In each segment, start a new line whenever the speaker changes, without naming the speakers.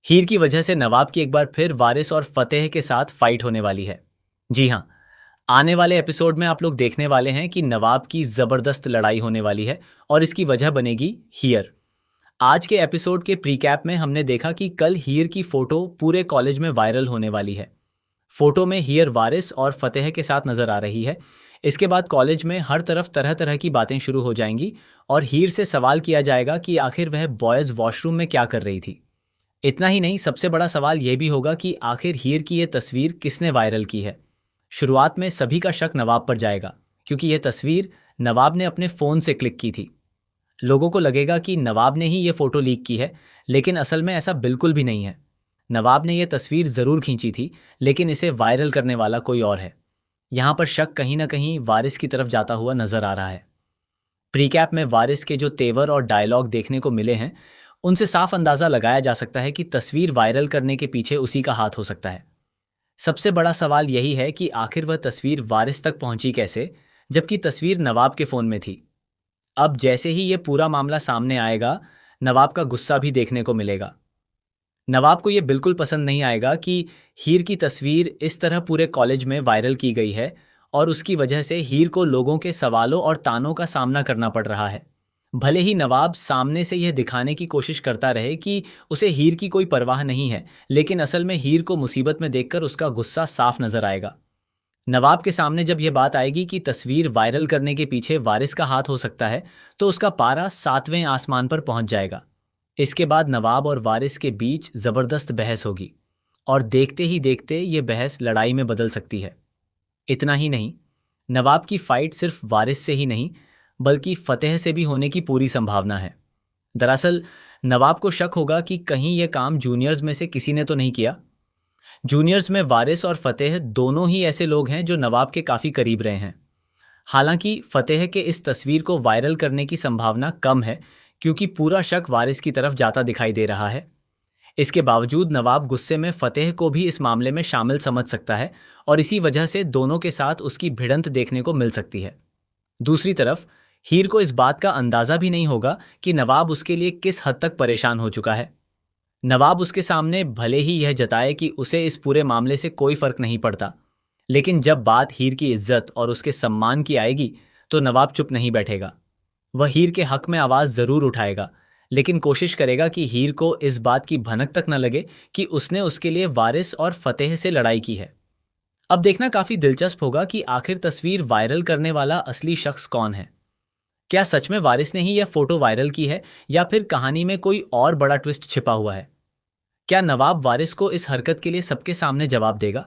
हीर की वजह से नवाब की एक बार फिर वारिस और फतेह के साथ फाइट होने वाली है। जी हाँ, आने वाले एपिसोड में आप लोग देखने वाले हैं कि नवाब की जबरदस्त लड़ाई होने वाली है और इसकी वजह बनेगी हीर। आज के एपिसोड के प्रीकैप में हमने देखा कि कल हीर की फोटो पूरे कॉलेज में वायरल होने वाली है। फोटो में हीर वारिस और फतेह के साथ नजर आ रही है। इसके बाद कॉलेज में हर तरफ तरह तरह की बातें शुरू हो जाएंगी और हीर से सवाल किया जाएगा कि आखिर वह बॉयज वॉशरूम में क्या कर रही थी। इतना ही नहीं, सबसे बड़ा सवाल यह भी होगा कि आखिर हीर की यह तस्वीर किसने वायरल की है। शुरुआत में सभी का शक नवाब पर जाएगा, क्योंकि यह तस्वीर नवाब ने अपने फ़ोन से क्लिक की थी। लोगों को लगेगा कि नवाब ने ही यह फ़ोटो लीक की है, लेकिन असल में ऐसा बिल्कुल भी नहीं है। नवाब ने यह तस्वीर ज़रूर खींची थी, लेकिन इसे वायरल करने वाला कोई और है। यहाँ पर शक कहीं ना कहीं वारिस की तरफ जाता हुआ नजर आ रहा है। प्रीकैप में वारिस के जो तेवर और डायलॉग देखने को मिले हैं, उनसे साफ अंदाजा लगाया जा सकता है कि तस्वीर वायरल करने के पीछे उसी का हाथ हो सकता है। सबसे बड़ा सवाल यही है कि आखिर वह तस्वीर वारिस तक पहुंची कैसे, जबकि तस्वीर नवाब के फ़ोन में थी। अब जैसे ही ये पूरा मामला सामने आएगा, नवाब का गुस्सा भी देखने को मिलेगा। नवाब को ये बिल्कुल पसंद नहीं आएगा कि हीर की तस्वीर इस तरह पूरे कॉलेज में वायरल की गई है और उसकी वजह से हीर को लोगों के सवालों और तानों का सामना करना पड़ रहा है। भले ही नवाब सामने से यह दिखाने की कोशिश करता रहे कि उसे हीर की कोई परवाह नहीं है, लेकिन असल में हीर को मुसीबत में देखकर उसका गुस्सा साफ नजर आएगा। नवाब के सामने जब यह बात आएगी कि तस्वीर वायरल करने के पीछे वारिस का हाथ हो सकता है, तो उसका पारा 7वें आसमान पर पहुंच जाएगा। इसके बाद नवाब और वारिस के बीच जबरदस्त बहस होगी और देखते ही देखते ये बहस लड़ाई में बदल सकती है। इतना ही नहीं, नवाब की फाइट सिर्फ वारिस से ही नहीं, बल्कि फतेह से भी होने की पूरी संभावना है। दरअसल नवाब को शक होगा कि कहीं यह काम जूनियर्स में से किसी ने तो नहीं किया। जूनियर्स में वारिस और फतेह दोनों ही ऐसे लोग हैं जो नवाब के काफ़ी करीब रहे हैं। हालांकि फतेह के इस तस्वीर को वायरल करने की संभावना कम है, क्योंकि पूरा शक वारिस की तरफ जाता दिखाई दे रहा है। इसके बावजूद नवाब गुस्से में फतेह को भी इस मामले में शामिल समझ सकता है और इसी वजह से दोनों के साथ उसकी भिड़ंत देखने को मिल सकती है। दूसरी तरफ हीर को इस बात का अंदाजा भी नहीं होगा कि नवाब उसके लिए किस हद तक परेशान हो चुका है। नवाब उसके सामने भले ही यह जताए कि उसे इस पूरे मामले से कोई फर्क नहीं पड़ता, लेकिन जब बात हीर की इज्जत और उसके सम्मान की आएगी, तो नवाब चुप नहीं बैठेगा। वह हीर के हक में आवाज़ ज़रूर उठाएगा, लेकिन कोशिश करेगा कि हीर को इस बात की भनक तक न लगे कि उसने उसके लिए वारिस और फतेह से लड़ाई की है। अब देखना काफ़ी दिलचस्प होगा कि आखिर तस्वीर वायरल करने वाला असली शख्स कौन है। क्या सच में वारिस ने ही यह फोटो वायरल की है, या फिर कहानी में कोई और बड़ा ट्विस्ट छिपा हुआ है? क्या नवाब वारिस को इस हरकत के लिए सबके सामने जवाब देगा?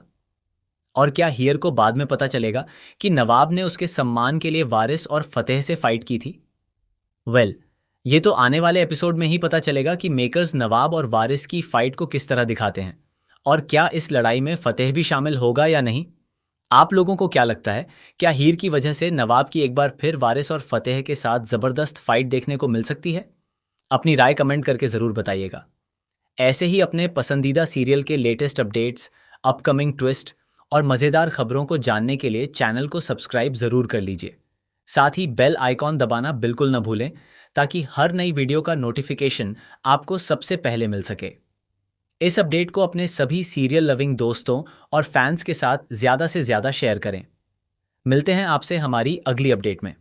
और क्या हीर को बाद में पता चलेगा कि नवाब ने उसके सम्मान के लिए वारिस और फतेह से फाइट की थी? वेल, ये तो आने वाले एपिसोड में ही पता चलेगा कि मेकर्स नवाब और वारिस की फाइट को किस तरह दिखाते हैं, और क्या इस लड़ाई में फतेह भी शामिल होगा या नहीं। आप लोगों को क्या लगता है, क्या हीर की वजह से नवाब की एक बार फिर वारिस और फतेह के साथ जबरदस्त फाइट देखने को मिल सकती है? अपनी राय कमेंट करके ज़रूर बताइएगा। ऐसे ही अपने पसंदीदा सीरियल के लेटेस्ट अपडेट्स, अपकमिंग ट्विस्ट और मज़ेदार खबरों को जानने के लिए चैनल को सब्सक्राइब ज़रूर कर लीजिए। साथ ही बेल आइकॉन दबाना बिल्कुल न भूलें, ताकि हर नई वीडियो का नोटिफिकेशन आपको सबसे पहले मिल सके। इस अपडेट को अपने सभी सीरियल लविंग दोस्तों और फैंस के साथ ज़्यादा से ज़्यादा शेयर करें। मिलते हैं आपसे हमारी अगली अपडेट में।